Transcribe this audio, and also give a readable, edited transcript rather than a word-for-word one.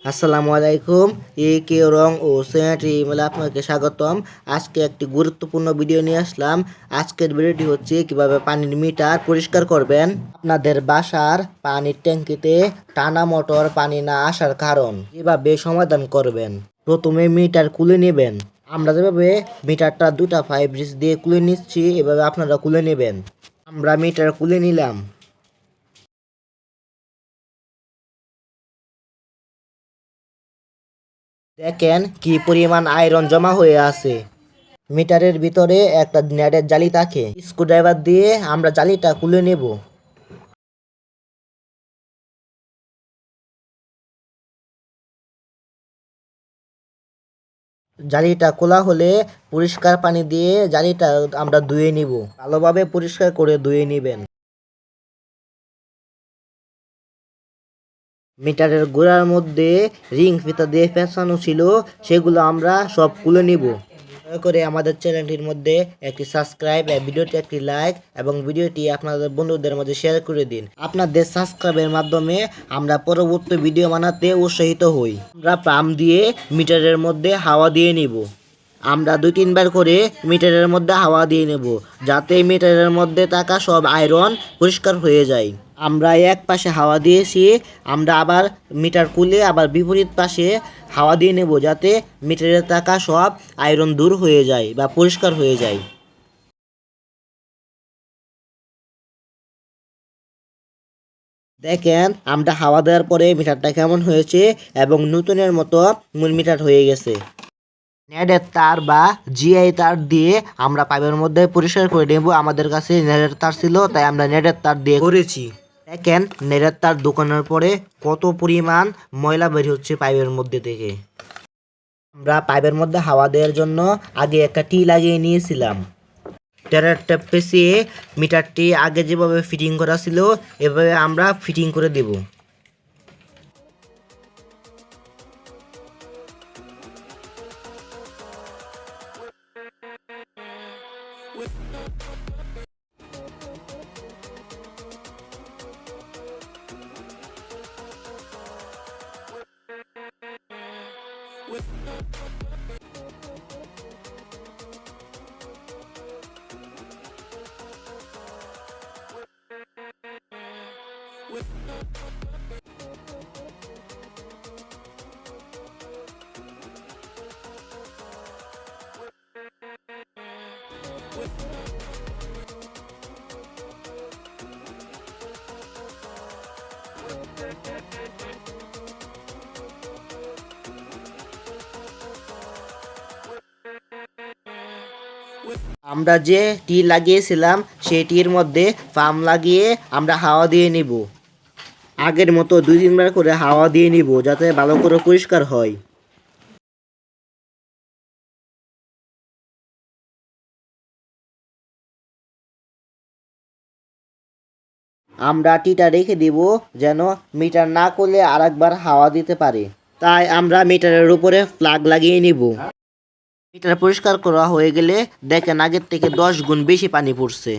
আসসালামু আলাইকুম। কে রং ও সেনাটি ইমেলে আপনাকে স্বাগতম। আজকে একটি গুরুত্বপূর্ণ ভিডিও নিয়ে আসলাম। আজকের ভিডিওটি হচ্ছে কিভাবে পানির মিটার পরিষ্কার করবেন। আপনাদের বাসার পানির ট্যাঙ্কিতে টানা মোটর পানি না আসার কারণ কিভাবে সমাধান করবেন। প্রথমে মিটার খুলে নেবেন। আমরা যেভাবে মিটারটা দুটা পাইপ দিয়ে খুলে নিচ্ছি, এভাবে আপনারা খুলে নেবেন। আমরা মিটার খুলে নিলাম। দেখেন কি পরিমাণ আয়রন জমা হয়ে আছে। মিটারের ভিতরে একটা নেটের জালি থাকে। স্ক্রুড্রাইভার দিয়ে আমরা জালিটা খুলে নেব। জালিটা খোলা হলে পরিষ্কার পানি দিয়ে জালিটা আমরা ধুয়ে নিব। ভালোভাবে পরিষ্কার করে ধুয়ে নেবেন। মিটারের গোড়ার মধ্যে রিং ফিতা দিয়ে পেঁচানো ছিল, সেগুলো আমরা সব খুলে নিব। দয়া করে আমাদের চ্যানেলটির মধ্যে একটি সাবস্ক্রাইব, ভিডিওটি একটি লাইক এবং ভিডিওটি আপনাদের বন্ধুদের মধ্যে শেয়ার করে দিন। আপনাদের সাবস্ক্রাইবের মাধ্যমে আমরা পরবর্তী ভিডিও বানাতে উৎসাহিত হই। আমরা পাম্প দিয়ে মিটারের মধ্যে হাওয়া দিয়ে নিব। আমরা 2-3 বার করে মিটারের মধ্যে হাওয়া দিয়ে নেব, যাতে মিটারের মধ্যে থাকা সব আয়রন পরিষ্কার হয়ে যায়। আমরা এক পাশে হাওয়া দিয়েছি, আমরা আবার মিটার খুলে আবার বিপরীত পাশে হাওয়া দিয়ে নেব, যাতে মিটারে থাকা সব আয়রন দূর হয়ে যায় বা পরিষ্কার হয়ে যায়। দেখেন আমরা হাওয়া দেওয়ার পরে মিটারটা কেমন হয়েছে এবং নতুনের মতো মূল মিটার হয়ে গেছে। নেটের তার বা জিআই তার দিয়ে আমরা পাইপের মধ্যে পরিষ্কার করে নেব। আমাদের কাছে নেটের তার ছিল, তাই আমরা নেটের তার দিয়ে করেছি। দেখেন নেটের তার ঢোকানোর পরে কত পরিমাণ ময়লা বের হচ্ছে পাইপের মধ্যে থেকে। আমরা পাইপের মধ্যে হাওয়া দেওয়ার জন্য আগে একটা টি লাগিয়ে নিয়েছিলাম। টেরার ট্যাপ পেঁচিয়ে মিটারটি আগে যেভাবে ফিটিং করা ছিল এভাবে আমরা ফিটিং করে দেব। আমরা যে টি লাগিয়েছিলাম সেই টির মধ্যে পাম্প লাগিয়ে আমরা হাওয়া দিয়ে নিব। আগের মতো 2-3 বার করে হাওয়া দিয়ে নিব, যাতে ভালো করে পরিষ্কার হয়। আমরা টিটা রেখে দিব, যেন মিটার না করলে আরেকবার হাওয়া দিতে পারে। তাই আমরা মিটারের উপরে প্লাগ লাগিয়ে নিব। মিটার পরিষ্কার করা হয়ে গেলে দেখেন আগের থেকে 10 গুণ বেশি পানি পড়ছে।